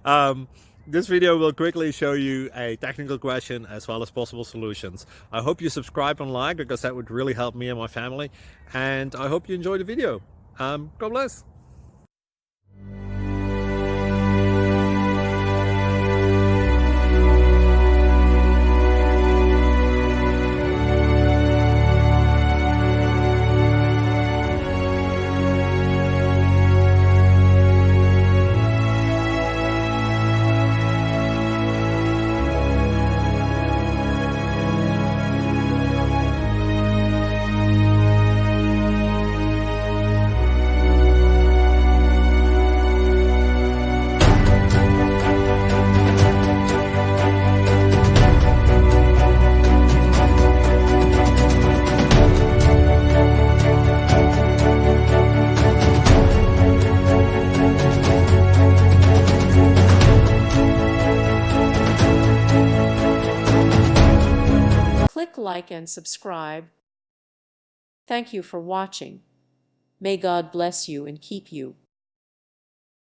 um, this video will quickly show you a technical question as well as possible solutions. I hope you subscribe and like, because that would really help me and my family. And I hope you enjoy the video. God bless. Click like and subscribe. Thank you for watching. May God bless you and keep you.